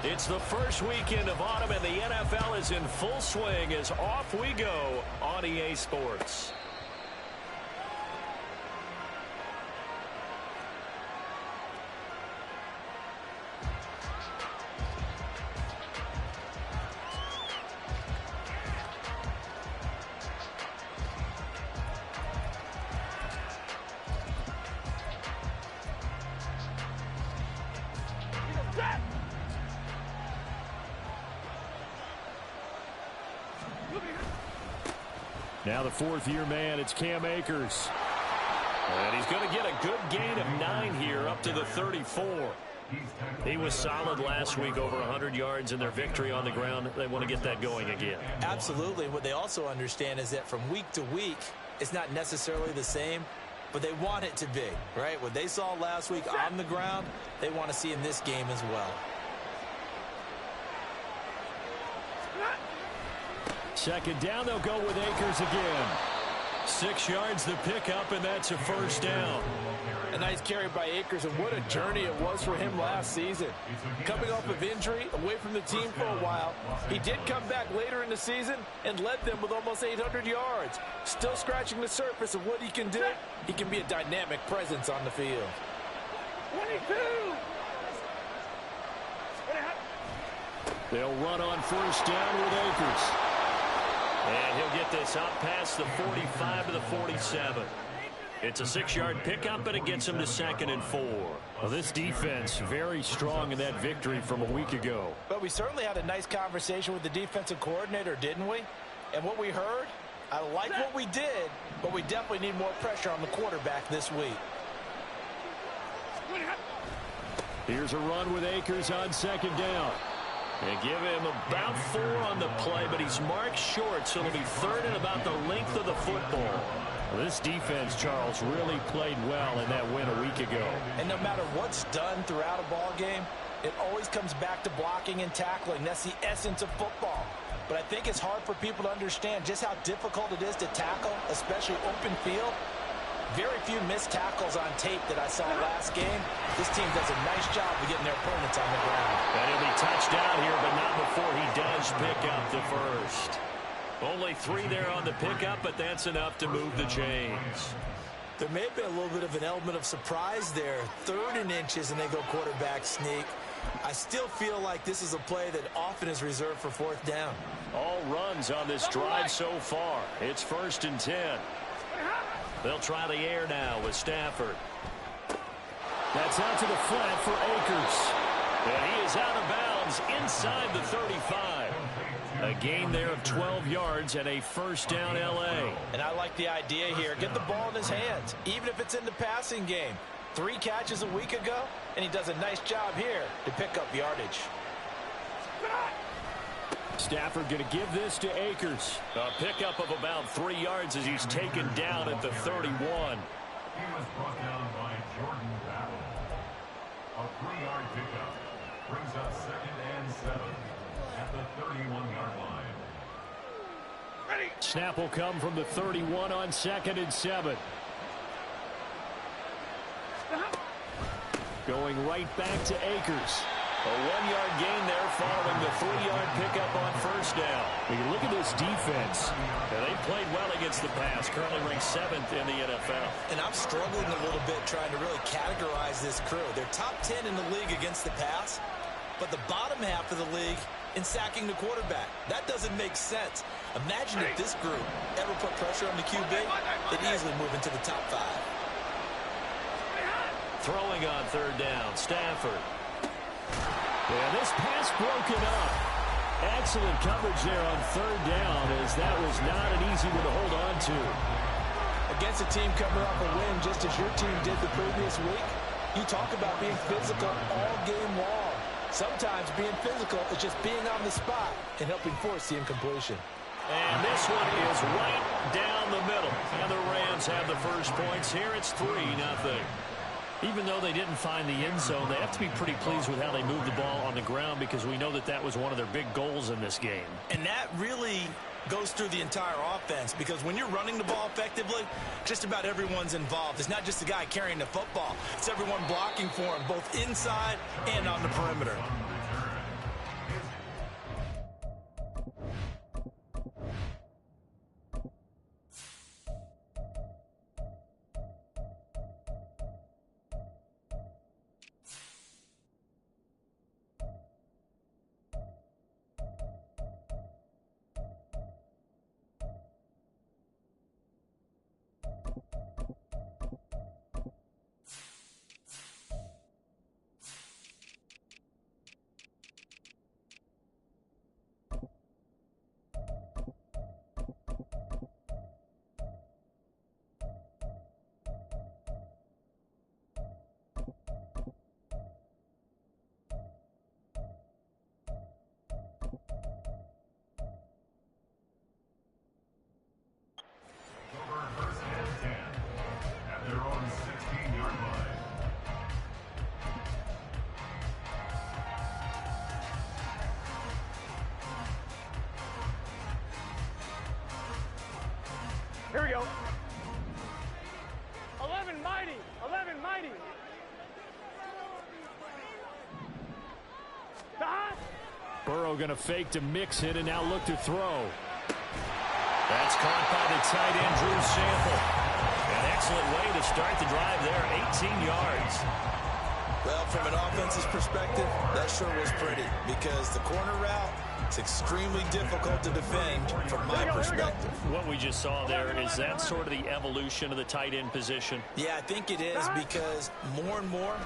It's the first weekend of autumn, and the NFL is in full swing as off we go on EA Sports. Now the fourth-year man, it's Cam Akers. And he's going to get a good gain of 9 here up to the 34. He was solid last week, over 100 yards in their victory on the ground. They want to get that going again. Absolutely. What they also understand is that from week to week, it's not necessarily the same, but they want it to be, right? What they saw last week on the ground, they want to see in this game as well. Second down, they'll go with Akers again. 6 yards the pickup, and that's a first down. A nice carry by Akers, and what a journey it was for him last season. Coming off of injury, away from the team for a while, he did come back later in the season and led them with almost 800 yards. Still scratching the surface of what he can do. He can be a dynamic presence on the field. 22! They'll run on first down with Akers. And he'll get this up past the 45 to the 47. It's a 6-yard pickup, and it gets him to 2nd and 4. Well, this defense very strong in that victory from a week ago. But we certainly had a nice conversation with the defensive coordinator, didn't we? And what we heard, I like what we did, but we definitely need more pressure on the quarterback this week. Here's a run with Akers on second down. They give him about 4 on the play, but he's marked short, so it'll be 3rd and about the length of the football. Well, this defense, Charles, really played well in that win a week ago. And no matter what's done throughout a ball game, it always comes back to blocking and tackling. That's the essence of football. But I think it's hard for people to understand just how difficult it is to tackle, especially open field. Very few missed tackles on tape that I saw last game. This team does a nice job of getting their opponents on the ground. And he'll be touched down here, but not before he does pick up the first. Only 3 there on the pickup, but that's enough to move the chains. There may have been a little bit of an element of surprise there. 3rd and inches, and they go quarterback sneak. I still feel like this is a play that often is reserved for 4th down. All runs on this drive so far. It's 1st and 10. They'll try the air now with Stafford. That's out to the flat for Akers. And he is out of bounds inside the 35. A gain there of 12 yards and a first down L.A. And I like the idea here. Get the ball in his hands, even if it's in the passing game. 3 catches a week ago, and he does a nice job here to pick up yardage. Stafford going to give this to Akers. A pickup of about 3 yards as he's taken down at the 31. He was brought down by Jordan Battle. A 3-yard pickup brings up 2nd and 7 at the 31-yard line. Ready. Snap will come from the 31 on 2nd and 7. Going right back to Akers. A 1-yard gain there following the 3-yard pickup on first down. When you look at this defense, they played well against the pass, currently ranked 7th in the NFL. And I'm struggling a little bit trying to really categorize this crew. They're top 10 in the league against the pass, but the bottom half of the league in sacking the quarterback. That doesn't make sense. Imagine if this group ever put pressure on the QB, they'd easily move into the top 5. Throwing on 3rd down, Stafford. And this pass broken up. Excellent coverage there on 3rd down, as that was not an easy one to hold on to. Against a team coming off a win just as your team did the previous week, you talk about being physical all game long. Sometimes being physical is just being on the spot and helping force the incompletion. And this one is right down the middle. And the Rams have the first points here. It's 3-0. Even though they didn't find the end zone, they have to be pretty pleased with how they moved the ball on the ground, because we know that that was one of their big goals in this game. And that really goes through the entire offense, because when you're running the ball effectively, just about everyone's involved. It's not just the guy carrying the football. It's everyone blocking for him, both inside and on the perimeter. Here we go. 11 mighty. 11 mighty. Burrow going to fake to mix it and now look to throw. That's caught by the tight end, Drew Sample. An excellent way to start the drive there, 18 yards. Well, from an offense's perspective, that sure was pretty because the corner route is extremely difficult to defend from my perspective. What we just saw there, is that sort of the evolution of the tight end position? Yeah, I think it is because more and more,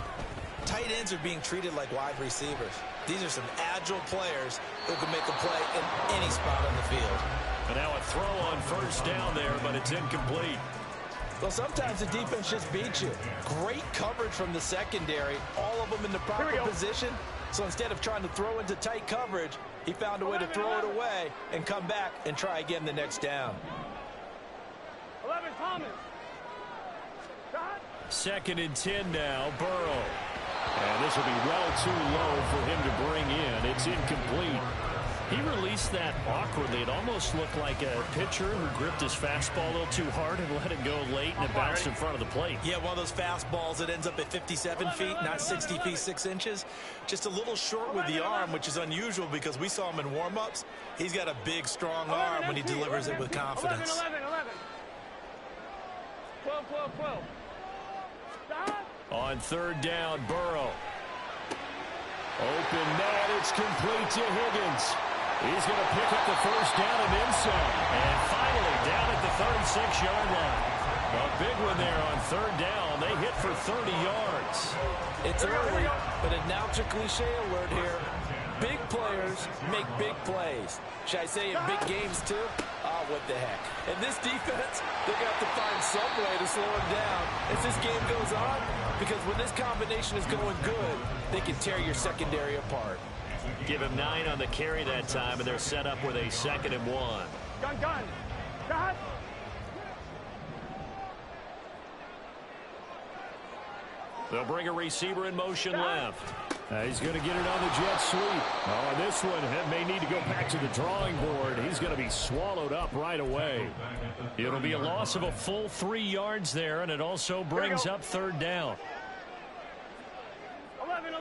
tight ends are being treated like wide receivers. These are some agile players who can make a play in any spot on the field. And now a throw on first down there, but it's incomplete. Well, sometimes the defense just beats you. Great coverage from the secondary, all of them in the proper position. So instead of trying to throw into tight coverage, he found a way to throw it away and come back and try again the next down. 11 Thomas. Second and 10 now, Burrow. And this will be well too low for him to bring in. It's incomplete. He released that awkwardly. It almost looked like a pitcher who gripped his fastball a little too hard and let it go late, and it bounced in front of the plate. Yeah, one of those fastballs that ends up at 57 feet, not 60 feet 6 inches. Just a little short with the arm, which is unusual because we saw him in warm-ups. He's got a big, strong arm when he delivers it with confidence. 11. 12. On third down, Burrow. Open man, it's complete to Higgins. He's going to pick up the first down and then some. And finally, down at the 36-yard line. A big one there on third down. They hit for 30 yards. It's early, but announcer cliche alert here. Big players make big plays. Should I say in big games, too? Oh, what the heck. And this defense, they're going to have to find some way to slow him down as this game goes on, because when this combination is going good, they can tear your secondary apart. Give him 9 on the carry that time, and they're set up with a 2nd and 1. Gun. Shot. They'll bring a receiver in motion left. He's going to get it on the jet sweep. Oh, and this one may need to go back to the drawing board. He's going to be swallowed up right away. It'll be a loss of a full 3 yards there, and it also brings up third down. 11.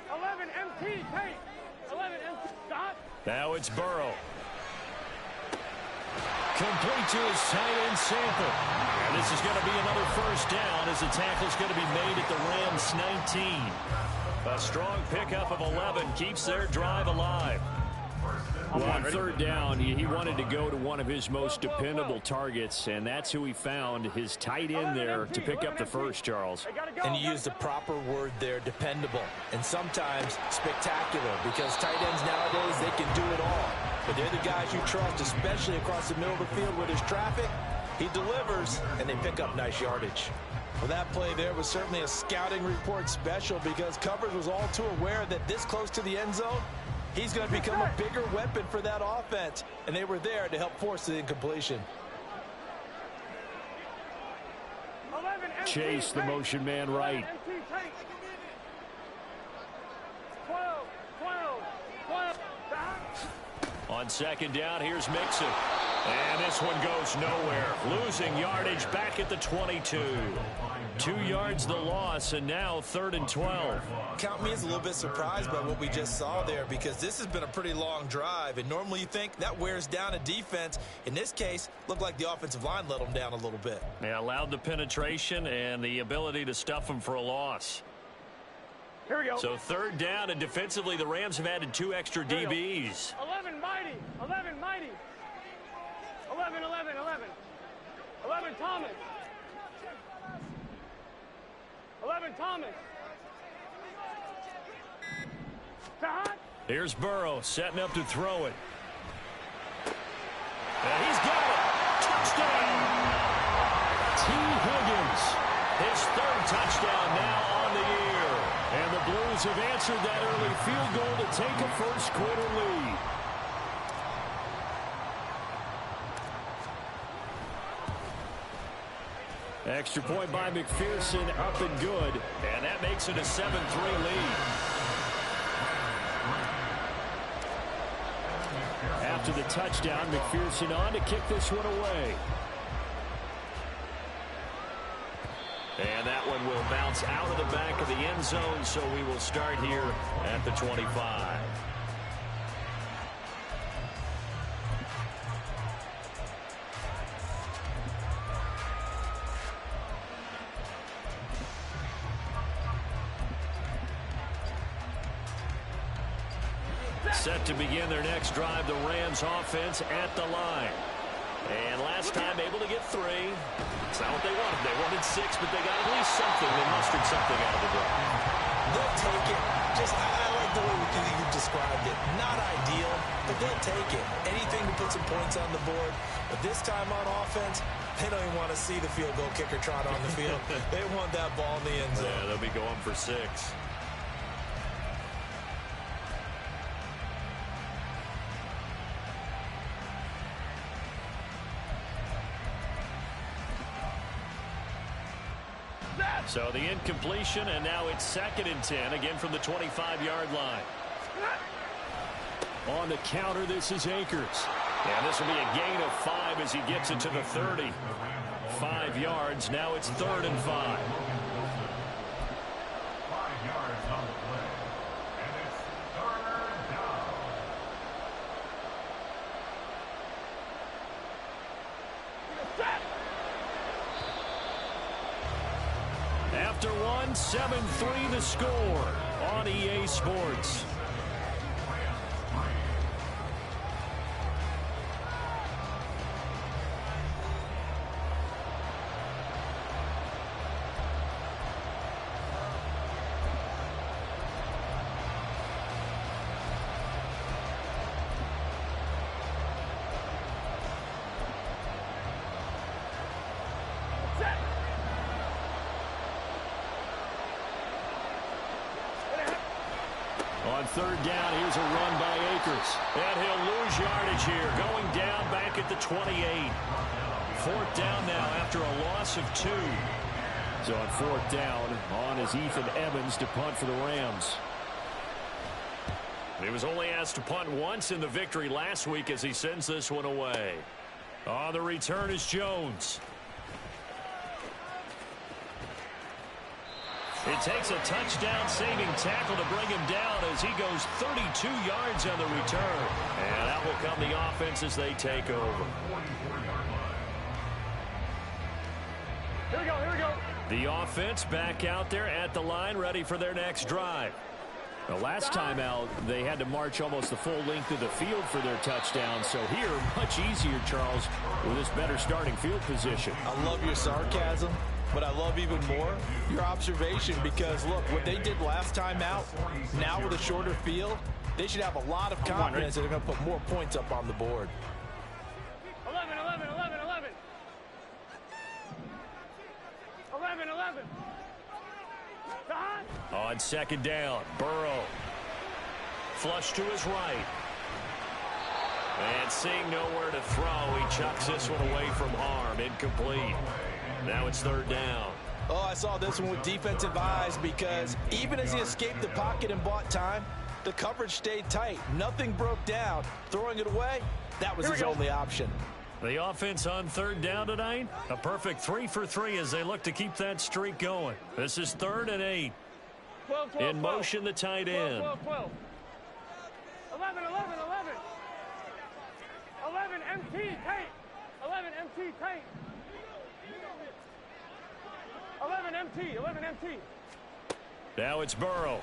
11 MT, take. 11 MT, stop. Now it's Burrow. Complete to his tight end Sample. And this is going to be another first down as the tackle's going to be made at the Rams 19. A strong pickup of 11 keeps their drive alive. Well, on third down, he wanted to go to one of his most dependable targets, and that's who he found, his tight end there, to pick up the first, Charles. And you used the proper word there, dependable, and sometimes spectacular, because tight ends nowadays, they can do it all. But they're the guys you trust, especially across the middle of the field where there's traffic. He delivers, and they pick up nice yardage. Well, that play there was certainly a scouting report special because coverage was all too aware that this close to the end zone, he's going to become a bigger weapon for that offense, and they were there to help force the incompletion. Chase the motion man right. 12. On second down, here's Mixon. And this one goes nowhere. Losing yardage back at the 22. 2 yards the loss, and now 3rd and 12. Count me as a little bit surprised by what we just saw there because this has been a pretty long drive, and normally you think that wears down a defense. In this case, looked like the offensive line let them down a little bit. They allowed the penetration and the ability to stuff them for a loss. Here we go. So 3rd down, and defensively the Rams have added 2 extra DBs. 11 mighty. 11 Thomas. 11 Thomas. Shot. Here's Burrow setting up to throw it. And he's got it. Touchdown. T. Higgins. His 3rd touchdown now on the year. And the Blues have answered that early field goal to take a first quarter lead. Extra point by McPherson, up and good. And that makes it a 7-3 lead. after the touchdown. McPherson on to kick this one away. And that one will bounce out of the back of the end zone, so we will start here at the 25. Set to begin their next drive, the Rams offense at the line. And last time able to get 3. It's not what they wanted. They wanted 6, but they got at least something. They mustered something out of the drive. They'll take it. I like the way you described it. Not ideal, but they'll take it. Anything to put some points on the board. But this time on offense, they don't even want to see the field goal kicker trot on the field. They want that ball in the end zone. Yeah, they'll be going for 6. So the incompletion, and now it's 2nd and 10, again from the 25-yard line. On the counter, this is Akers. And this will be a gain of 5 as he gets it to the 30. 5 yards, now it's 3rd and 5. 5 yards on the play. And it's 3rd down. After one, 7-3 the score on EA Sports. On 3rd down, here's a run by Akers. And he'll lose yardage here, going down back at the 28. 4th down now after a loss of 2. So on 4th down, on is Ethan Evans to punt for the Rams. He was only asked to punt once in the victory last week as he sends this one away. On the return is Jones. It takes a touchdown-saving tackle to bring him down as he goes 32 yards on the return. And that will come the offense as they take over. Here we go, here we go. The offense back out there at the line, ready for their next drive. The last time out, they had to march almost the full length of the field for their touchdown. So here, much easier, Charles, with this better starting field position. I love your sarcasm, but I love even more your observation because, look, what they did last time out, now with a shorter field, they should have a lot of confidence that they're going to put more points up on the board. 11, 11, 11, 11. 11, 11. On 2nd down, Burrow. Flush to his right. And seeing nowhere to throw, he chucks this one away from harm. Incomplete. Now it's 3rd down. Oh, I saw this one with defensive eyes because even as he escaped the pocket and bought time, the coverage stayed tight. Nothing broke down. Throwing it away, that was his only option. The offense on 3rd down tonight, a perfect 3 for 3 as they look to keep that streak going. This is 3rd and 8. 12, 12, In motion, the tight end. 12, 12. 11, 11, 11. 11, MT, tight. 11, MT, tight. 11, MT, 11, MT. Now it's Burrow.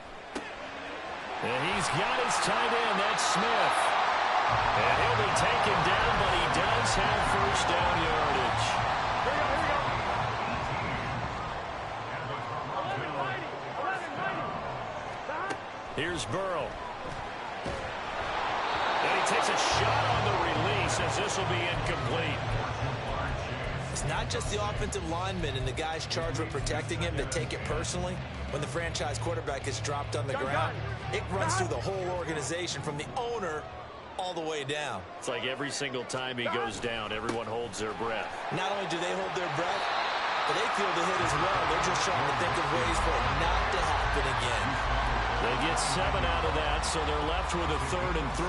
And he's got his tight end, that's Smith. And he'll be taken down, but he does have 1st down yardage. Here we go, here we go. 11, 90, 11, 90. Here's Burrow. And he takes a shot on the release as this will be incomplete. It's not just the offensive linemen and the guys charged with protecting him that take it personally. When the franchise quarterback is dropped on the ground, it runs through the whole organization from the owner all the way down. It's like every single time he goes down, everyone holds their breath. Not only do they hold their breath, but they backfield to hit as well. They're just trying to think of ways for it not to happen again. They get 7 out of that, so they're left with a 3rd and 3.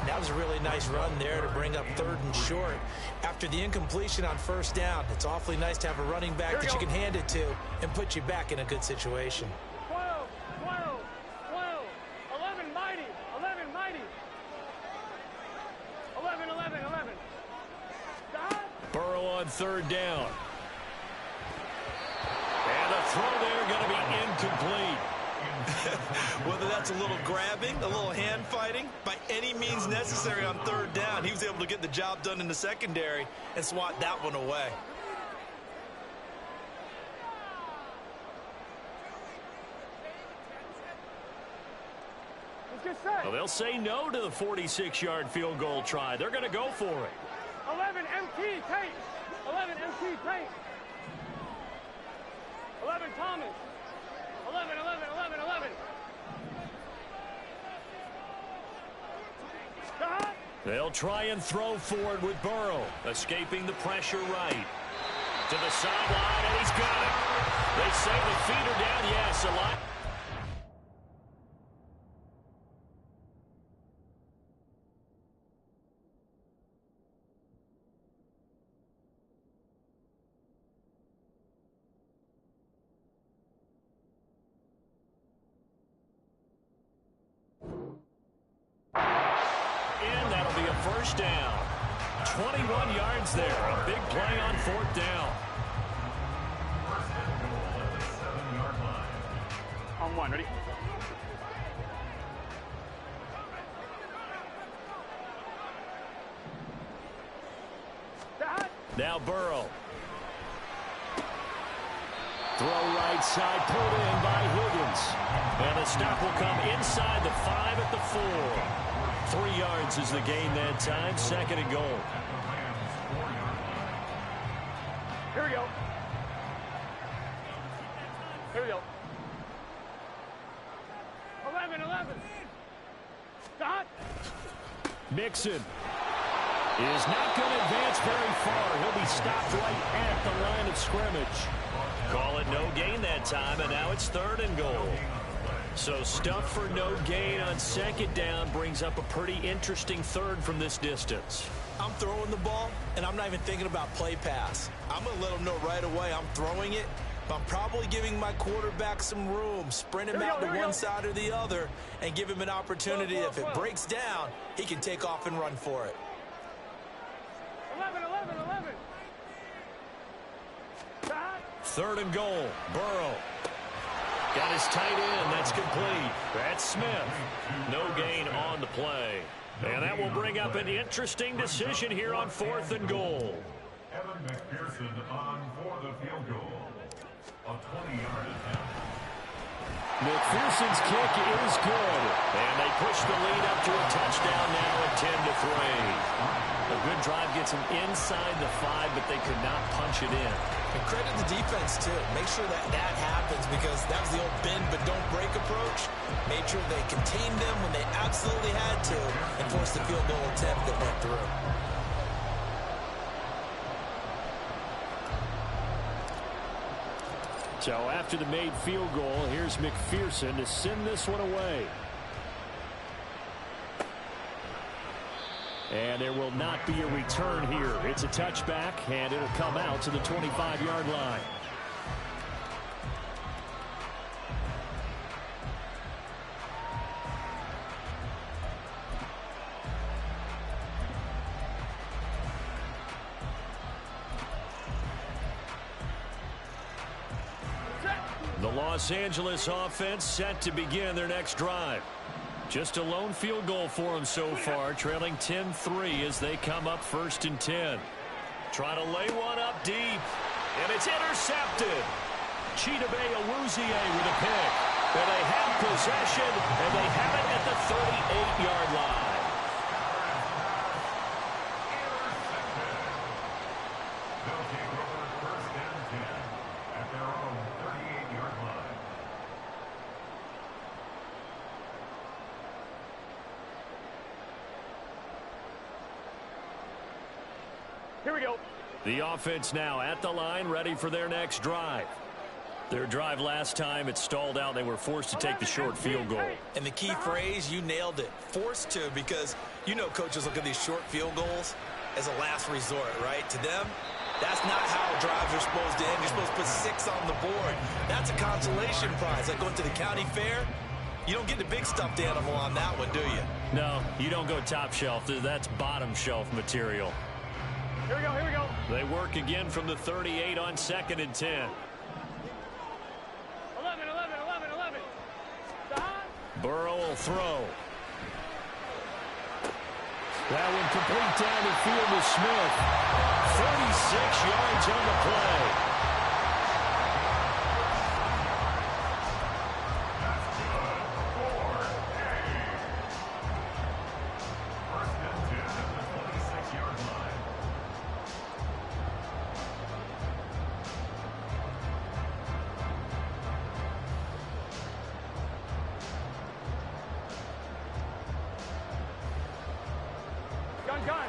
That was a really nice run there to bring up 3rd and short. After the incompletion on 1st down, it's awfully nice to have a running back that you can hand it to and put you back in a good situation. 12, 12, 12, 11 mighty, 11 mighty. 11, 11, 11. Stop. Burrow on 3rd down. And the throw there going to be incomplete. Whether that's a little grabbing, a little hand fighting, by any means necessary on 3rd down, he was able to get the job done in the secondary and swat that one away. Let's get set. Well, they'll say no to the 46-yard field goal try. They're going to go for it. 11 MT Tate. 11 MT Tate. 11 Thomas. 11, 11, 11, 11. Stop. They'll try and throw for it with Burrow, escaping the pressure right. To the sideline, and he's got it. They say the feet are down. Yes, a lot. That'll be a 1st down. 21 yards there. A big play on 4th down. On 1, ready? Stop. Now Burrow. Throw right side, pulled in by Higgins. And the stop will come inside the 5 at the 4. 3 yards is the gain that time. 2nd and goal. Here we go. Here we go. 11, 11. Stop. Mixon is not going to advance very far. He'll be stopped right at the line of scrimmage. Call it no gain that time, and now it's 3rd and goal. So stuff for no gain on 2nd down brings up a pretty interesting 3rd from this distance. I'm throwing the ball, and I'm not even thinking about play pass. I'm going to let them know right away I'm throwing it, but I'm probably giving my quarterback some room, sprint him out to one side or the other, and give him an opportunity. If it breaks down, he can take off and run for it. 11, 11, 11. Stop. 3rd and goal. Burrow. Got his tight end. That's complete. That's Smith. No gain on the play. And that will bring up an interesting decision here on 4th and goal. Evan McPherson on for the field goal. A 20-yard attempt. McPherson's kick is good. And they push the lead up to a touchdown now at 10-3. A good drive gets them inside the 5, but they could not punch it in. And credit the defense, too. Make sure that that happens, because that was the old bend but don't break approach. Made sure they contained them when they absolutely had to and forced the field goal attempt that went through. So after the made field goal, here's McPherson to send this one away. And there will not be a return here. It's a touchback, and it'll come out to the 25-yard line. The Los Angeles offense set to begin their next drive. Just a lone field goal for them so far, trailing 10-3 as they come up 1st and 10. Trying to lay one up deep, and it's intercepted. Chidobe Awuzie with a pick. And they have possession, and they have it at the 38-yard line. They'll take over 1st and 10 at their own 38-yard line. Here we go. The offense now at the line, ready for their next drive. Their drive last time, it stalled out. They were forced to take the short field goal. And the key phrase, you nailed it, forced to, because you know coaches look at these short field goals as a last resort, right? To them, that's not how drives are supposed to end. You're supposed to put 6 on the board. That's a consolation prize. Like going to the county fair, you don't get the big stuffed animal on that one, do you? No, you don't go top shelf. That's bottom shelf material. Here we go, here we go. They work again from the 38 on 2nd and 10. 11, 11, 11, 11. Burrow will throw. That one complete down the field to Smith. 36 yards on the play.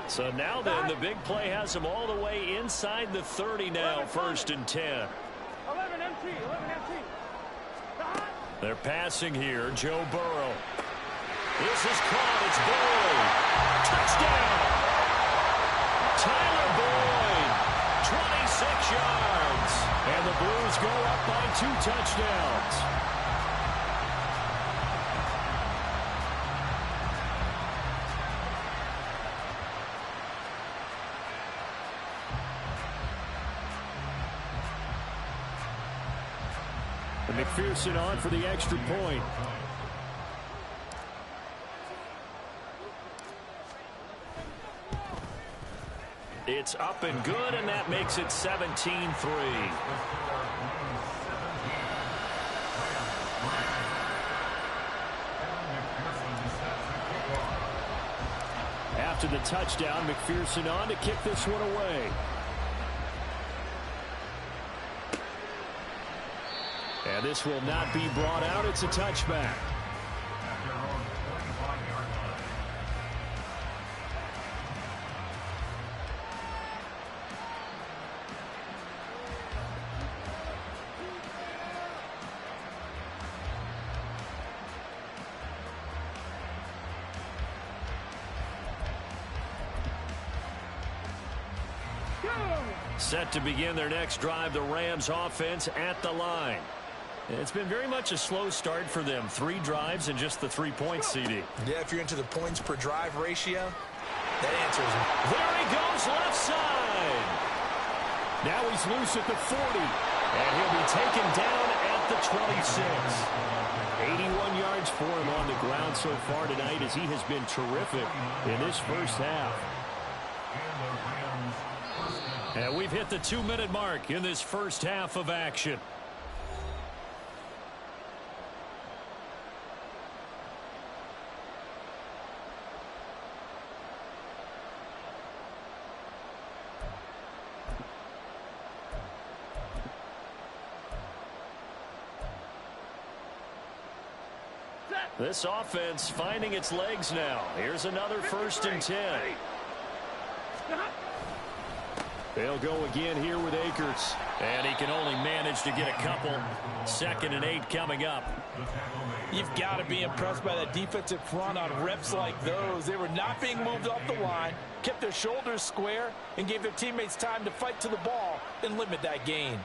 So now then, the big play has them all the way inside the 30 now, 1st and 10. 11 MT, 11 MT. They're passing here, Joe Burrow. This is caught, it's Boyd. Touchdown! Tyler Boyd, 26 yards. And the Blues go up by 2 touchdowns. McPherson on for the extra point. It's up and good, and that makes it 17-3. After the touchdown, McPherson on to kick this one away. And this will not be brought out. It's a touchback. Set to begin their next drive, the Rams offense at the line. It's been very much a slow start for them. 3 drives and just the 3 points, CD. Yeah, if you're into the points per drive ratio, that answer is... There he goes, left side. Now he's loose at the 40. And he'll be taken down at the 26. 81 yards for him on the ground so far tonight as he has been terrific in this first half. And we've hit the 2-minute mark in this first half of action. This offense finding its legs now. Here's another 1st and 10. They'll go again here with Akers. And he can only manage to get a couple. 2nd and 8 coming up. You've got to be impressed by that defensive front on reps like those. They were not being moved off the line, kept their shoulders square, and gave their teammates time to fight to the ball and limit that gain.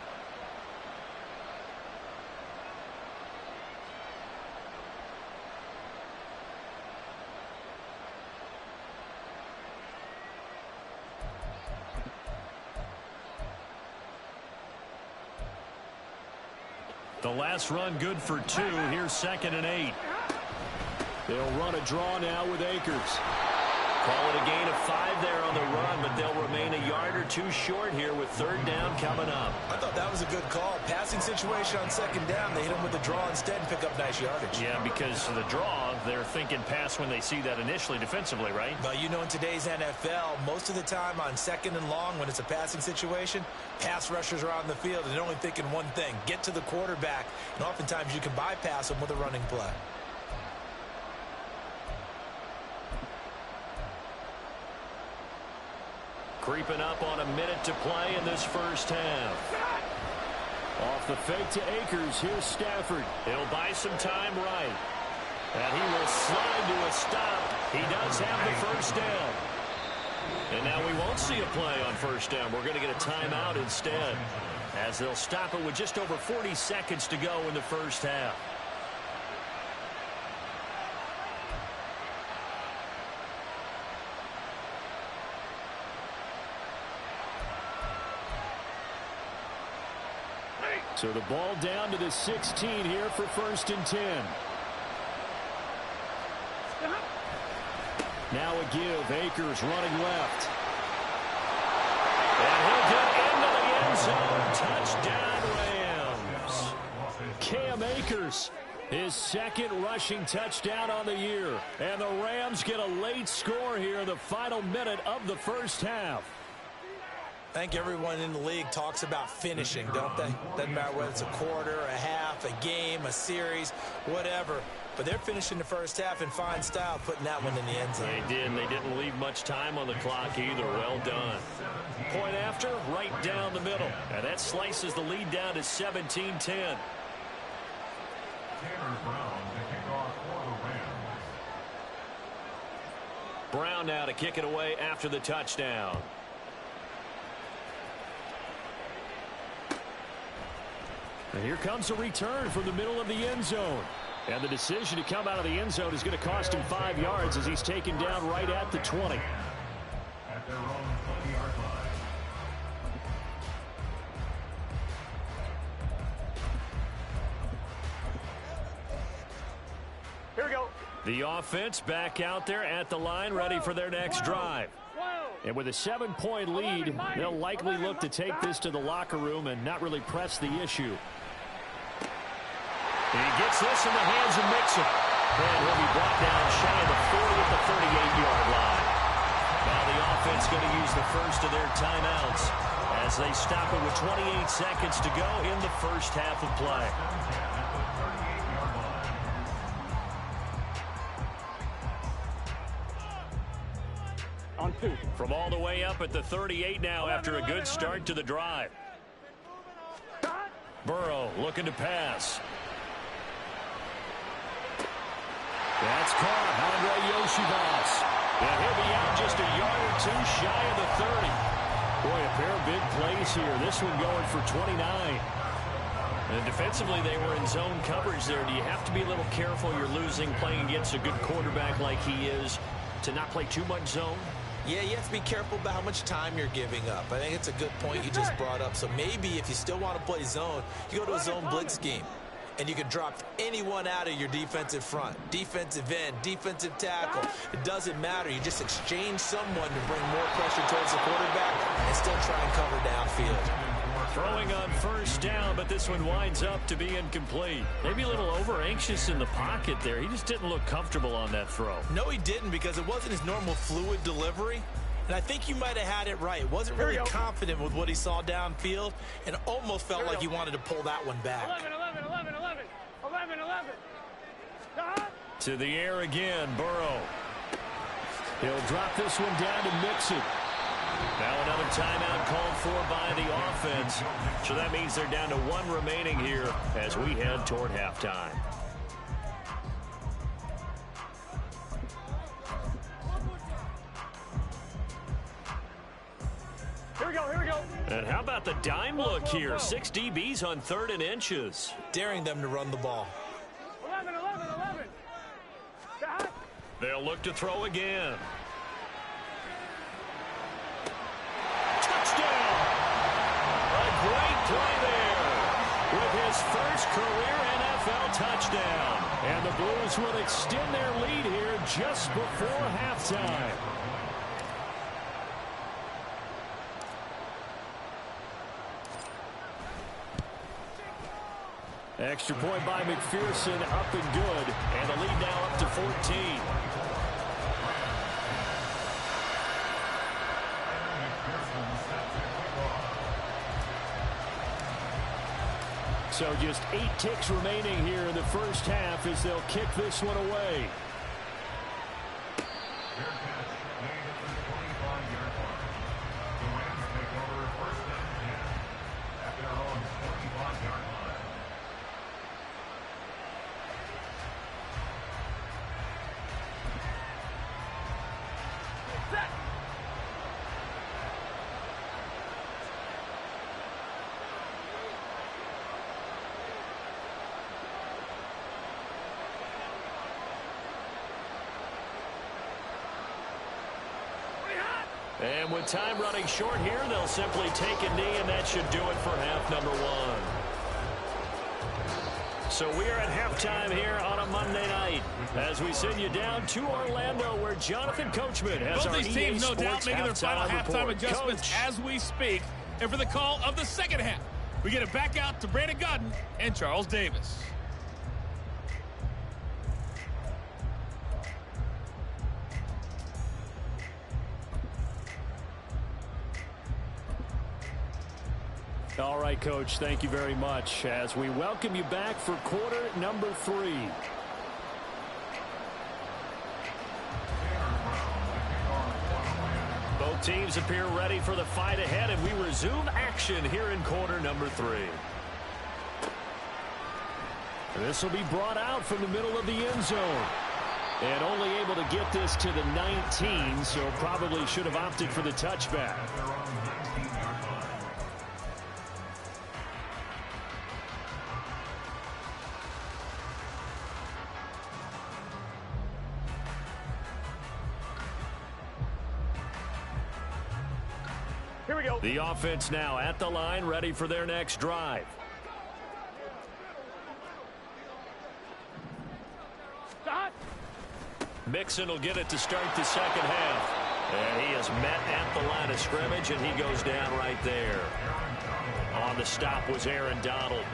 The last run good for 2. Here's 2nd and 8. They'll run a draw now with Akers. Call it a gain of 5 there on the run, but they'll remain a yard or 2 short here with 3rd down coming up. I thought that was a good call. Passing situation on 2nd down. They hit him with the draw instead and pick up nice yardage. Yeah, because the draw, they're thinking pass when they see that initially defensively, right? But you know, in today's NFL, most of the time on 2nd and long, when it's a passing situation, pass rushers are on the field and they're only thinking one thing: get to the quarterback. And oftentimes you can bypass them with a running play. Creeping up on a minute to play in this first half. Off the fake to Akers, here's Stafford. He'll buy some time right. And he will slide to a stop. He does have the first down. And now we won't see a play on first down. We're going to get a timeout instead, as they'll stop it with just over 40 seconds to go in the first half. So the ball down to the 16 here for 1st and 10. Now a give. Akers running left. And he'll get into the end zone. Touchdown, Rams. Cam Akers, his second rushing touchdown on the year. And the Rams get a late score here in the final minute of the first half. I think everyone in the league talks about finishing, don't they? Doesn't matter whether it's a quarter, a half, a game, a series, whatever. But they're finishing the first half in fine style, putting that one in the end zone. They did, and they didn't leave much time on the clock either. Well done. Point after, right down the middle. And that slices the lead down to 17-10. Brown now to kick it away after the touchdown. And here comes a return from the middle of the end zone. And the decision to come out of the end zone is going to cost him 5 yards as he's taken down right at the 20. At their own 20-yard line. Here we go. The offense back out there at the line, ready for their next drive. And with a 7-point lead, they'll likely look to take this to the locker room and not really press the issue. And he gets this in the hands of Mixon. And he'll be brought down shy of the 40 at the 38-yard line. Now the offense going to use the first of their timeouts as they stop it with 28 seconds to go in the first half of play. On 2. From all the way up at the 38 now after a good start to the drive. Burrow looking to pass. That's caught. Andre Yoshivas. And he'll be out just a yard or two shy of the 30. Boy, a pair of big plays here. This one going for 29. And defensively, they were in zone coverage there. Do you have to be a little careful? You're losing playing against a good quarterback like he is to not play too much zone? Yeah, you have to be careful about how much time you're giving up. I think it's a good point you just brought up. So maybe if you still want to play zone, you go to a zone blitz scheme. And you can drop anyone out of your defensive front. Defensive end, defensive tackle. It doesn't matter. You just exchange someone to bring more pressure towards the quarterback and still try and cover downfield. Throwing on first down, but this one winds up to be incomplete. Maybe a little over-anxious in the pocket there. He just didn't look comfortable on that throw. No, he didn't, because it wasn't his normal fluid delivery. And I think you might have had it right. Wasn't really confident with what he saw downfield and almost felt like he wanted to pull that one back. 11, 11, 11, 11. 11, 11. To the air again, Burrow. He'll drop this one down to Mixon. Now another timeout called for by the offense. So that means they're down to one remaining here as we head toward halftime. Here we go, here we go. And how about the dime look here? 6 DBs on 3rd and inches. Daring them to run the ball. 11, 11, 11. They'll look to throw again. A great play there with his first career NFL touchdown. And the Blues will extend their lead here just before halftime. Extra point by McPherson, up and good. And the lead now up to 14. So just 8 ticks remaining here in the first half as they'll kick this one away. And with time running short here, they'll simply take a knee, and that should do it for half number one. So we are at halftime here on a Monday night as we send you down to Orlando, where Jonathan Coachman has both our these EA teams, no doubt, Sports making their final halftime report. adjustments Coach. as we speak. And for the call of the second half, we get it back out to Brandon Godden and Charles Davis. All right, Coach, thank you very much as we welcome you back for quarter number 3. Both teams appear ready for the fight ahead, and we resume action here in quarter number 3. This will be brought out from the middle of the end zone. And only able to get this to the 19, so probably should have opted for the touchback. Here we go. The offense now at the line, ready for their next drive. Stop. Mixon will get it to start the second half. And he is met at the line of scrimmage, and he goes down right there. On the stop was Aaron Donald.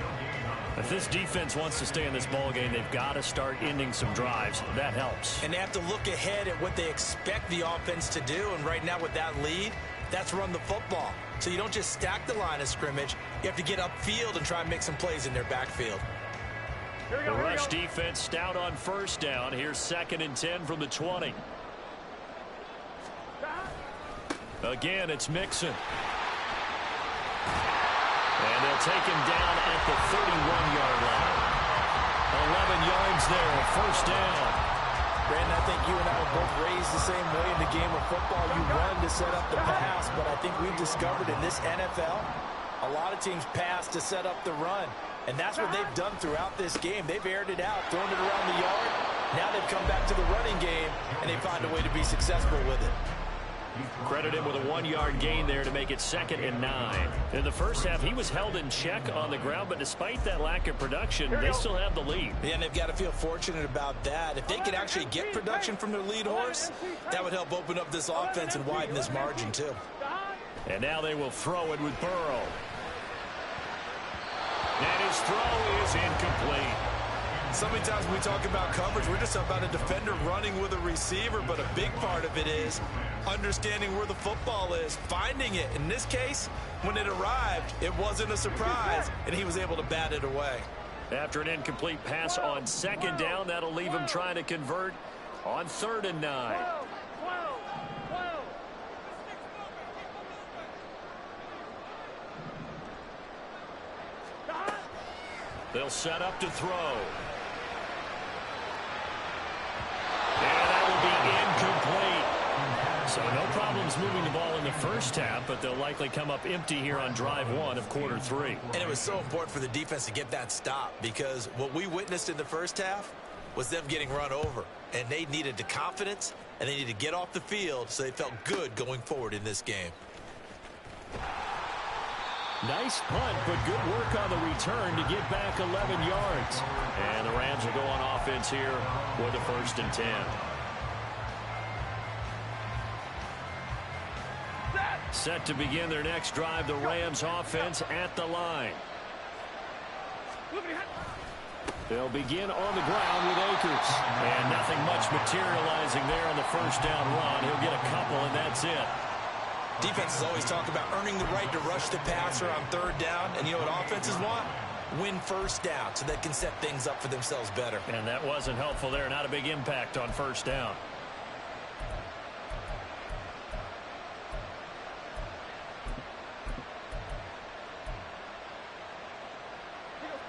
If this defense wants to stay in this ballgame, they've got to start ending some drives. That helps. And they have to look ahead at what they expect the offense to do. And right now with that lead, that's run the football. So you don't just stack the line of scrimmage. You have to get upfield and try and make some plays in their backfield. Here we The go. Here we rush go. defense stout on first down. Here's 2nd and 10 from the 20. Again, it's Mixon. And they'll take him down at the 31-yard line. 11 yards there, first down. Brandon, I think you and I were both raised the same way in the game of football. You run to set up the pass, but I think we've discovered in this NFL, a lot of teams pass to set up the run. And that's what they've done throughout this game. They've aired it out, thrown it around the yard. Now they've come back to the running game, and they find a way to be successful with it. Credit him with a 1-yard gain there to make it 2nd and 9. In the first half, he was held in check on the ground, but despite that lack of production, they still have the lead. Yeah, and they've got to feel fortunate about that. If they could actually get production from their lead horse, that would help open up this offense and widen this margin too. And now they will throw it with Burrow. And his throw is incomplete. So many times when we talk about coverage, we're just about a defender running with a receiver, but a big part of it is understanding where the football is, finding it. In this case, when it arrived, it wasn't a surprise, and he was able to bat it away. After an incomplete pass on 2nd down, that'll leave him trying to convert on 3rd and 9. They'll set up to throw. And that will be incomplete. So no problems moving the ball in the first half, but they'll likely come up empty here on drive 1 of quarter 3. And it was so important for the defense to get that stop, because what we witnessed in the first half was them getting run over. And they needed the confidence, and they needed to get off the field so they felt good going forward in this game. Nice punt, but good work on the return to get back 11 yards. And the Rams will go on offense here with a 1st and 10. Set to begin their next drive, the Rams offense at the line. They'll begin on the ground with Akers. And nothing much materializing there on the first down run. He'll get a couple, and that's it. Defenses always talk about earning the right to rush the passer on 3rd down. And you know what offenses want? Win first down so they can set things up for themselves better. And that wasn't helpful there. Not a big impact on first down.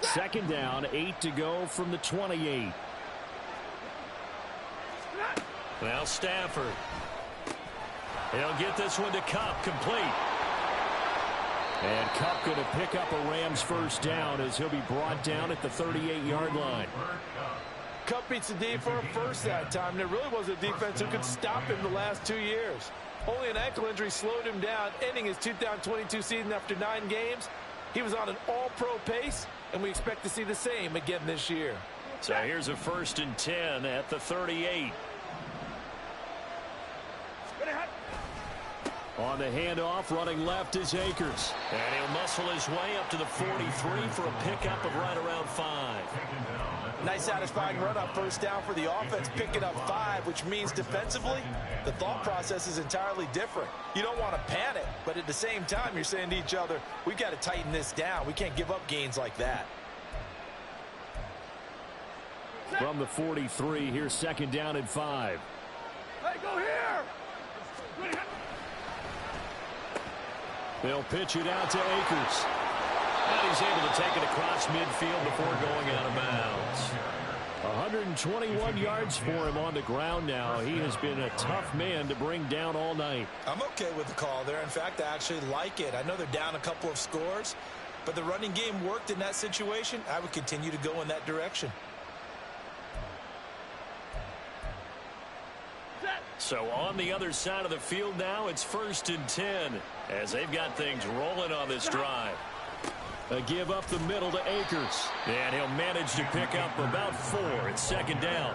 Second down, 8 to go from the 28. Now Stafford. He'll get this one to Kupp, complete. And Kupp going to pick up a Rams first down as he'll be brought down at the 38-yard line. Kupp beats the D for a first that time. There really was a defense who could stop him the last 2 years. Only an ankle injury slowed him down, ending his 2022 season after 9 games. He was on an all-pro pace, and we expect to see the same again this year. So here's a 1st and 10 at the 38. On the handoff, running left is Akers. And he'll muscle his way up to the 43 for a pickup of right around 5. Nice satisfying run on 1st down for the offense, picking up 5, which means defensively, the thought process is entirely different. You don't want to panic, but at the same time, you're saying to each other, we've got to tighten this down. We can't give up gains like that. From the 43, here's 2nd down and 5. Hey, go here! They'll pitch it out to Akers. And he's able to take it across midfield before going out of bounds. 121 yards for him on the ground now. He has been a tough man to bring down all night. I'm okay with the call there. In fact, I actually like it. I know they're down a couple of scores, but the running game worked in that situation. I would continue to go in that direction. So on the other side of the field now, it's 1st and 10 as they've got things rolling on this drive. A give up the middle to Akers. And he'll manage to pick up about 4. It's 2nd down.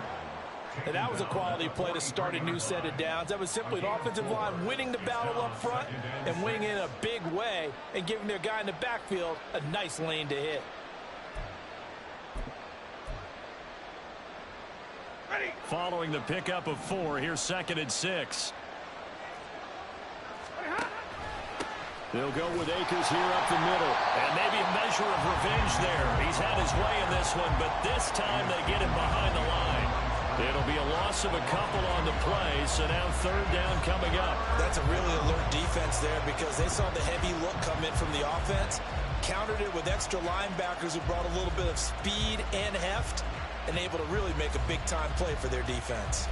And that was a quality play to start a new set of downs. That was simply an offensive line winning the battle up front and winning in a big way and giving their guy in the backfield a nice lane to hit. Following the pickup of 4, here's 2nd and 6. They'll go with Akers here up the middle. And maybe a measure of revenge there. He's had his way in this one, but this time they get him behind the line. It'll be a loss of a couple on the play, so now 3rd down coming up. That's a really alert defense there because they saw the heavy look come in from the offense, countered it with extra linebackers who brought a little bit of speed and heft, and able to really make a big-time play for their defense.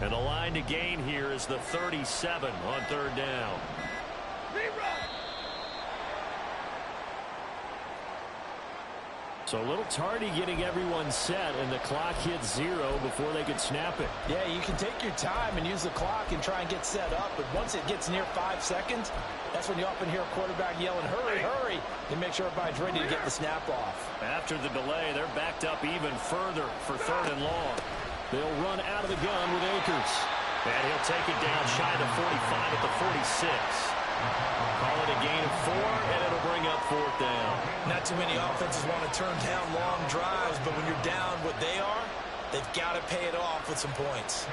And the line to gain here is the 37 on 3rd down. So a little tardy getting everyone set, and the clock hits 0 before they could snap it. Yeah, you can take your time and use the clock and try and get set up, but once it gets near 5 seconds, that's when you often hear a quarterback yelling, hurry, hurry, and make sure everybody's ready to get the snap off. After the delay, they're backed up even further for 3rd and long. They'll run out of the gun with Akers. And he'll take it down shy of the 45 at the 46. Call it a gain of 4, and it'll bring up 4th down. Not too many offenses want to turn down long drives, but when you're down what they are, they've got to pay it off with some points.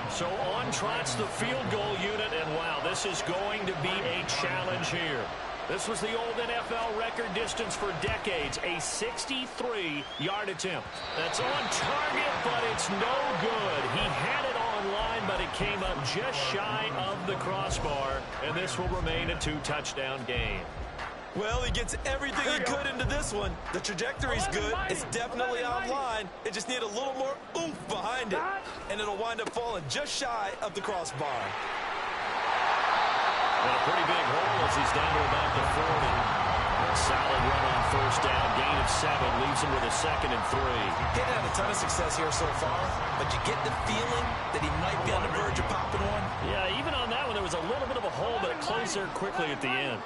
So on trots the field goal unit, and wow, this is going to be a challenge here. This was the old NFL record distance for decades, a 63-yard attempt. That's on target, but it's no good. He had it on line, but it came up just shy of the crossbar, and this will remain a 2-touchdown game. Well, he gets everything he could into this one. The trajectory's good. It's definitely online. It just needs a little more oomph behind it, and it'll wind up falling just shy of the crossbar. And a pretty big hole as he's down to about the 40. A solid run on 1st down. Gain of 7 leaves him with a 2nd and 3. He had a ton of success here so far, but you get the feeling that he might be on the verge of popping one. Yeah, even on that one, there was a little bit of a hole, but it closed there quickly at the end.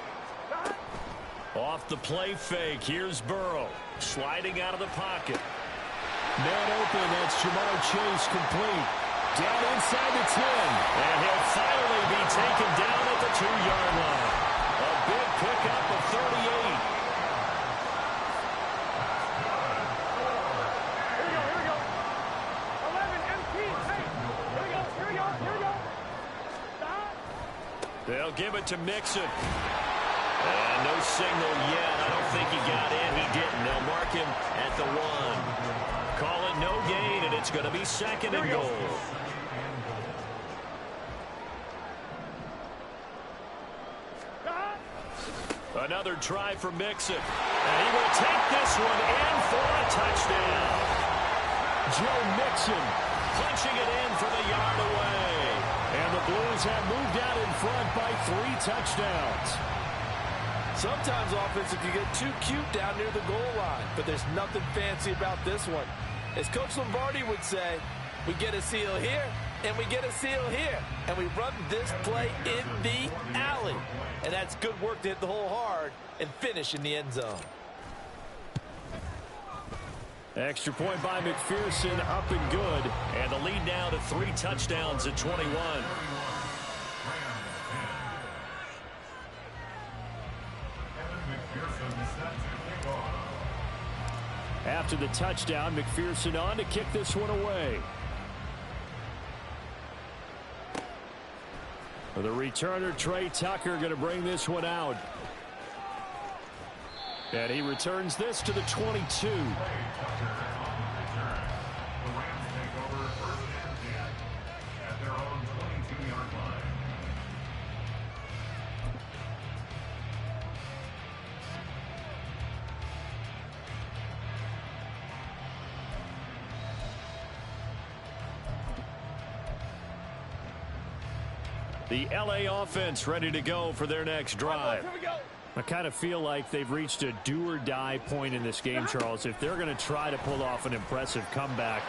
Off the play fake, here's Burrow. Sliding out of the pocket. Man open, that's Jamar Chase complete. Down inside the 10. And he'll finally be taken down at the 2-yard line. A big pickup of 38. Here we go. 11 MT. Hey, here we go. Stop. They'll give it to Mixon. And no signal yet. I don't think he got in. He didn't. They'll mark him at the 1. Call it no gain, and it's going to be 2nd and goal. Another try for Mixon. And he will take this one in for a touchdown. Joe Mixon punching it in from a yard away. And the Blues have moved out in front by 3 touchdowns. Sometimes offense can get too cute down near the goal line, but there's nothing fancy about this one. As Coach Lombardi would say, we get a seal here, and we get a seal here, and we run this play in the alley. And that's good work to hit the hole hard and finish in the end zone. Extra point by McPherson, up and good. And the lead now to 3 touchdowns at 21. After the touchdown, McPherson on to kick this one away. The returner, Trey Tucker, going to bring this one out. And he returns this to the 22. The LA offense ready to go for their next drive. I kind of feel like they've reached a do-or-die point in this game, Charles. If they're going to try to pull off an impressive comeback,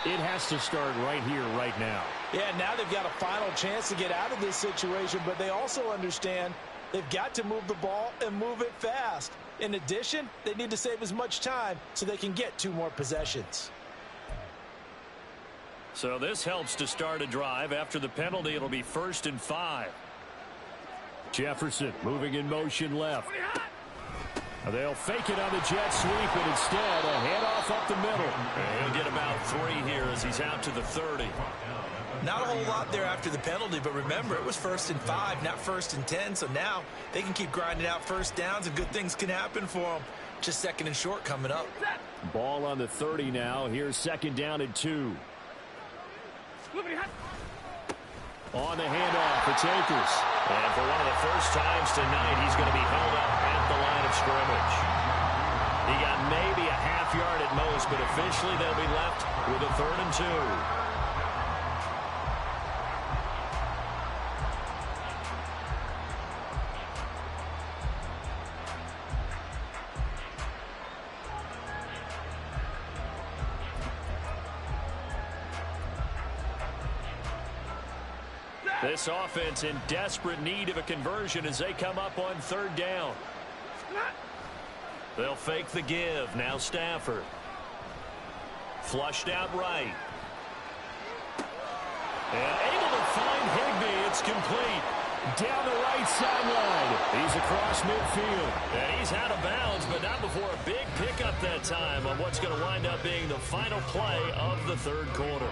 it has to start right here, right now. Yeah, now they've got a final chance to get out of this situation, but they also understand they've got to move the ball and move it fast. In addition, they need to save as much time so they can get 2 more possessions. So this helps to start a drive. After the penalty, it'll be 1st and 5. Jefferson moving in motion left. They'll fake it on the jet sweep, and instead a handoff up the middle. And he'll get about 3 here as he's out to the 30. Not a whole lot there after the penalty, but remember, it was 1st and 5, not 1st and 10. So now they can keep grinding out first downs, and good things can happen for them. Just 2nd and short coming up. Ball on the 30 now. Here's 2nd down and 2. On the handoff, it's Akers. And for one of the first times tonight, he's going to be held up at the line of scrimmage. He got maybe a half yard at most, but officially they'll be left with a 3rd and 2. This offense in desperate need of a conversion as they come up on 3rd down. They'll fake the give. Now Stafford. Flushed out right. And able to find Higbee. It's complete. Down the right sideline. He's across midfield. And he's out of bounds, but not before a big pickup that time on what's going to wind up being the final play of the 3rd quarter.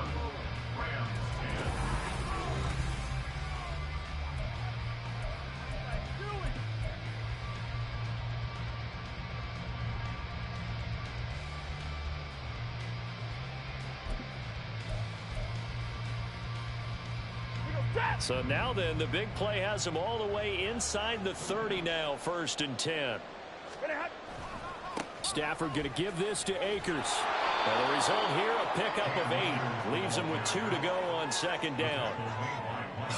So now then, the big play has him all the way inside the 30 now, 1st and 10. Stafford going to give this to Akers. And the result here, a pickup of 8. Leaves him with 2 to go on 2nd down.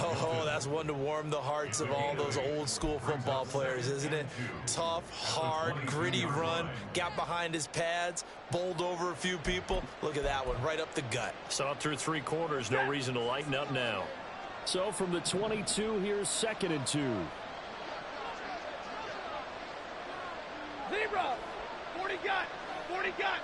Oh, that's one to warm the hearts of all those old school football players, isn't it? Tough, hard, gritty run. Got behind his pads, bowled over a few people. Look at that one, right up the gut. Saw it through 3 quarters. No reason to lighten up now. So from the 22, here's 2nd and 2. Zebra! 40 got! 40 got!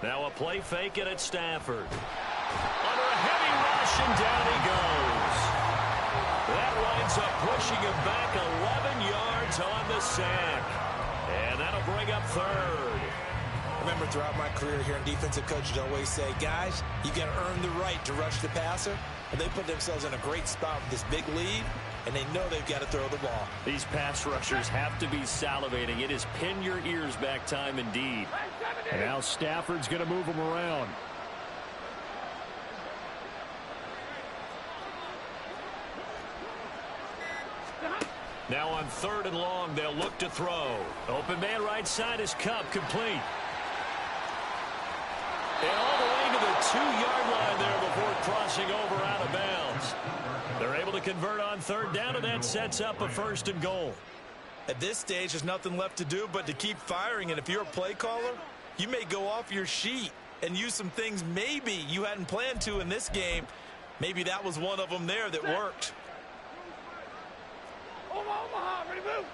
Now a play fake it at Stafford. Under a heavy rush, and down he goes. That winds up pushing him back 11 yards on the sack. And that'll bring up 3rd. Remember, throughout my career here in defensive coaches always say, guys, you got to earn the right to rush the passer. And they put themselves in a great spot with this big lead, and they know they've got to throw the ball. These pass rushers have to be salivating. It is pin your ears back time indeed. And now Stafford's going to move him around. Now on 3rd and long, they'll look to throw. Open man right side is Cup, complete. And all the way to the 2-yard line there before crossing over out of bounds. They're able to convert on 3rd down, and that sets up a 1st and goal. At this stage, there's nothing left to do but to keep firing. And if you're a play caller, you may go off your sheet and use some things maybe you hadn't planned to in this game. Maybe that was one of them there that worked. Omaha, ready, move.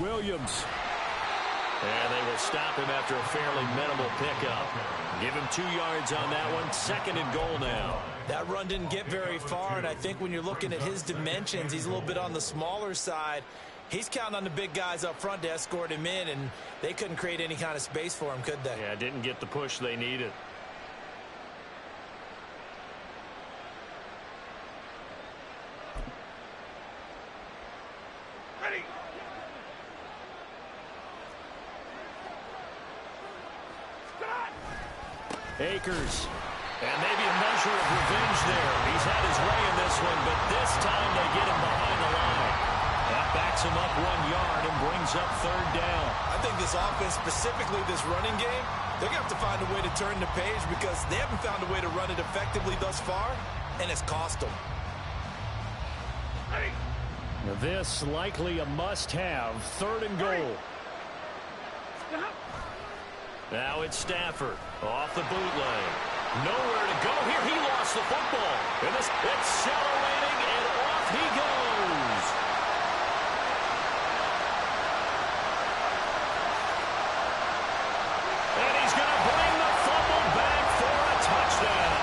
Williams. And they will stop him after a fairly minimal pickup. Give him 2 yards on that one. 2nd and goal now. That run didn't get very far, and I think when you're looking at his dimensions, he's a little bit on the smaller side. He's counting on the big guys up front to escort him in, and they couldn't create any kind of space for him, could they? Yeah, didn't get the push they needed. Ready. Akers. And maybe a measure of revenge there. He's had his way in this one, but this time they get him behind the line. That backs him up 1 yard and brings up 3rd down. I think this offense, specifically this running game, they're going to have to find a way to turn the page because they haven't found a way to run it effectively thus far, and it's cost them. Now this likely a must-have. 3rd and goal. Now it's Stafford off the bootleg. Nowhere to go here. He lost the football. And it's accelerating, and off he goes. And he's going to bring the fumble back for a touchdown.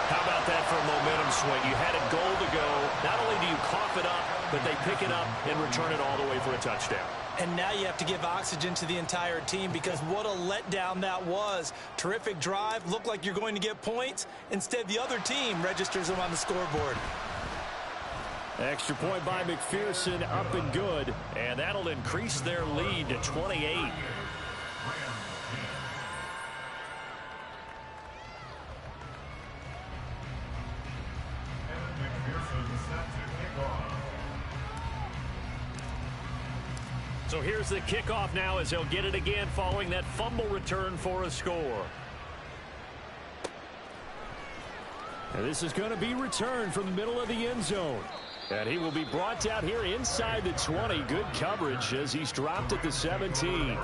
How about that for a momentum swing? You had a goal to go. Not only do you cough it up, but they pick it up and return it all the way for a touchdown. And now you have to give oxygen to the entire team because what a letdown that was. Terrific drive. Looked like you're going to get points. Instead, the other team registers them on the scoreboard. Extra point by McPherson, up and good. And that'll increase their lead to 28. So here's the kickoff now as they'll get it again following that fumble return for a score. And this is going to be returned from the middle of the end zone. And he will be brought down here inside the 20. Good coverage as he's dropped at the 17.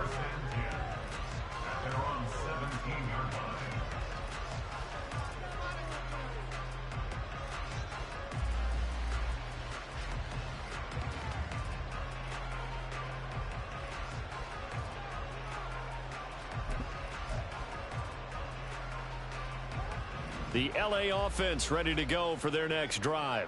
The LA offense ready to go for their next drive.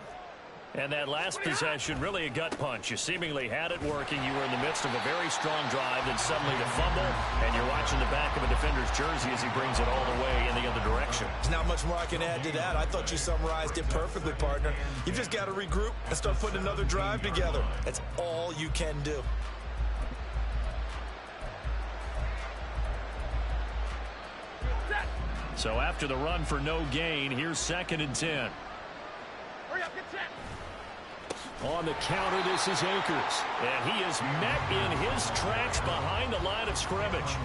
And that last possession, really a gut punch. You seemingly had it working. You were in the midst of a very strong drive, then suddenly the fumble, and you're watching the back of a defender's jersey as he brings it all the way in the other direction. There's not much more I can add to that. I thought you summarized it perfectly, partner. You've just got to regroup and start putting another drive together. That's all you can do. So after the run for no gain, here's 2nd and 10. Hurry up, get set. On the counter, this is Akers. And he is met in his tracks behind the line of scrimmage.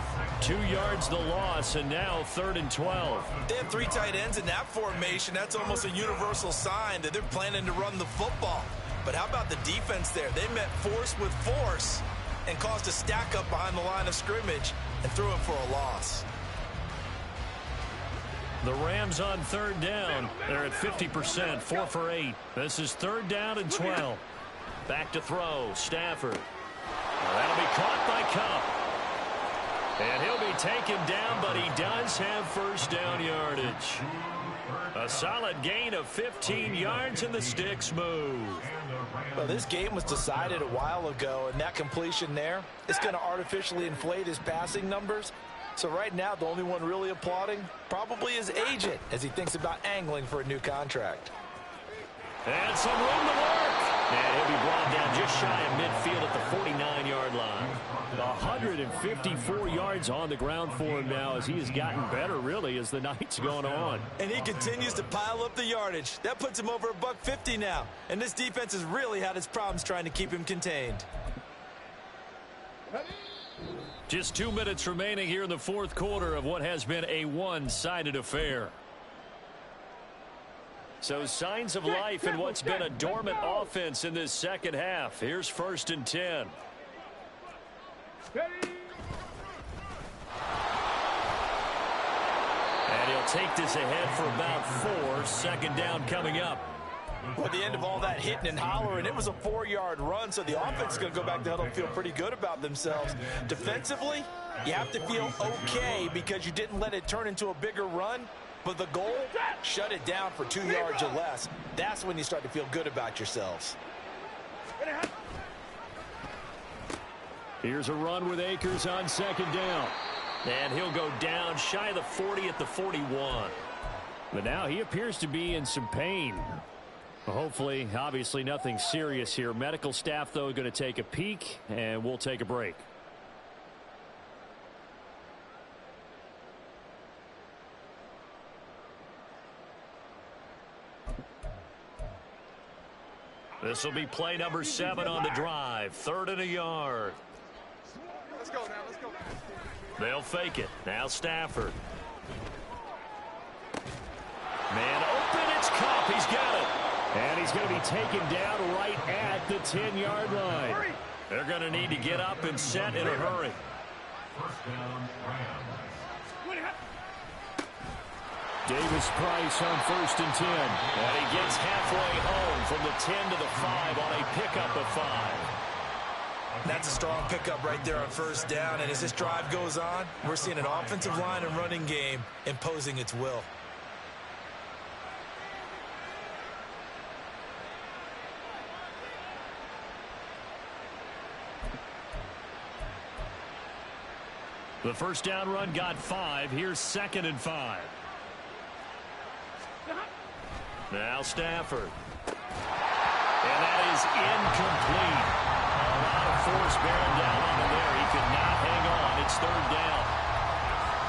2 yards the loss, and now 3rd and 12. They have 3 tight ends in that formation. That's almost a universal sign that they're planning to run the football. But how about the defense there? They met force with force and caused a stack up behind the line of scrimmage and threw it for a loss. The Rams on 3rd down. They're at 50%, 4 for 8. This is 3rd down and 12. Back to throw, Stafford. Well, that'll be caught by Cup. And he'll be taken down, but he does have 1st down yardage. A solid gain of 15 yards, and the sticks move. Well, this game was decided a while ago, and that completion there is going to artificially inflate his passing numbers. So right now, the only one really applauding probably his agent as he thinks about angling for a new contract. And some room to work. And he'll be brought down just shy of midfield at the 49-yard line. 154 yards on the ground for him now as he has gotten better, really, as the night's gone on. And he continues to pile up the yardage. That puts him over $150 now. And this defense has really had its problems trying to keep him contained. Just 2 minutes remaining here in the fourth quarter of what has been a one-sided affair. So signs of life in what's been a dormant offense in this second half. Here's 1st and 10. And he'll take this ahead for about 4. Second down coming up. Well, at the end of all that hitting and hollering, it was a 4-yard run, so the offense is going to go back to huddle and feel pretty good about themselves. Defensively, you have to feel okay because you didn't let it turn into a bigger run, but the goal, shut it down for 2 yards or less. That's when you start to feel good about yourselves. Here's a run with Akers on second down. And he'll go down shy of the 40 at the 41. But now he appears to be in some pain. Hopefully, obviously nothing serious here. Medical staff, though, going to take a peek, and we'll take a break. This will be play number 7 on the drive. 3rd and a yard. Let's go now. Let's go. They'll fake it. Now Stafford. Man open. It's Cup. He's got it. And he's going to be taken down right at the 10-yard line. They're going to need to get up and set in a hurry. First down, Rams. Davis Price on 1st and 10. And he gets halfway home from the 10 to the 5 on a pickup of 5. That's a strong pickup right there on 1st down, and as this drive goes on, we're seeing an offensive line and running game imposing its will. The first down run got 5. Here's 2nd and 5. Now Stafford. And that is incomplete. A lot of force bearing down on him there. He could not hang on. It's 3rd down.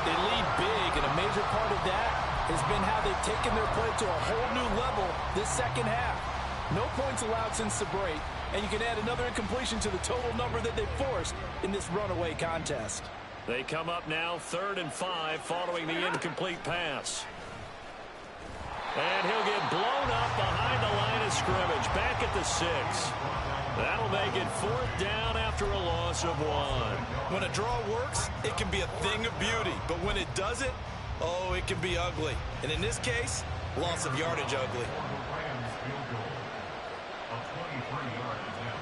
They lead big, and a major part of that has been how they've taken their play to a whole new level this second half. No points allowed since the break, and you can add another incompletion to the total number that they forced in this runaway contest. They come up now 3rd and 5 following the incomplete pass. And he'll get blown up behind the line of scrimmage. Back at the 6. That'll make it 4th down after a loss of 1. When a draw works, it can be a thing of beauty. But when it doesn't, oh, it can be ugly. And in this case, loss of yardage ugly. Rams field goal of 23 yards attempt.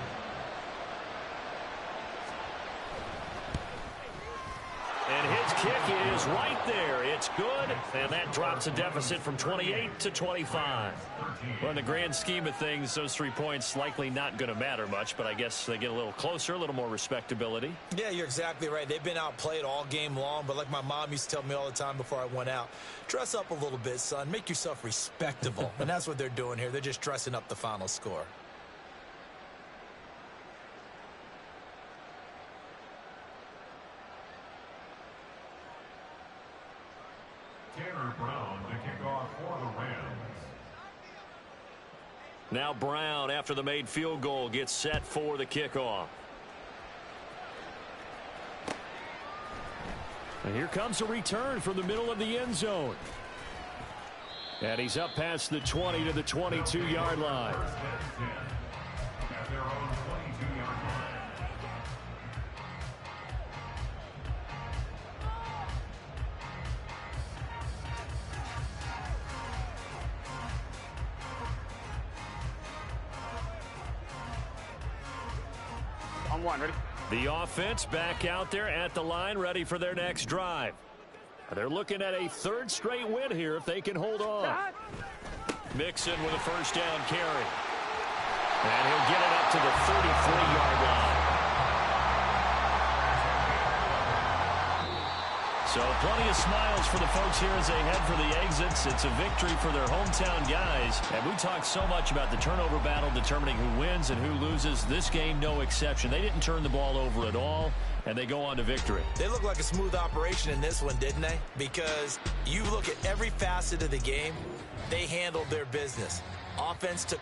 And his kick is right there. It's good, and that drops a deficit from 28 to 25. Well, in the grand scheme of things, those 3 points likely not going to matter much, but I guess they get a little closer, a little more respectability. Yeah, you're exactly right. They've been outplayed all game long, but like my mom used to tell me all the time before I went out, dress up a little bit, son. Make yourself respectable. And that's what they're doing here. They're just dressing up the final score. Tanner Brown to kick off for the Rams. Now Brown, after the made field goal, gets set for the kickoff. And here comes a return from the middle of the end zone. And he's up past the 20 to the 22-yard line. At their own 22-yard line. On 1, ready? The offense back out there at the line, ready for their next drive. They're looking at a 3rd straight win here if they can hold on. Mixon with a first down carry. And he'll get it up to the 33-yard line. So plenty of smiles for the folks here as they head for the exits. It's a victory for their hometown guys. And we talked so much about the turnover battle determining who wins and who loses. This game, no exception. They didn't turn the ball over at all, and they go on to victory. They look like a smooth operation in this one, didn't they? Because you look at every facet of the game, they handled their business. Offense took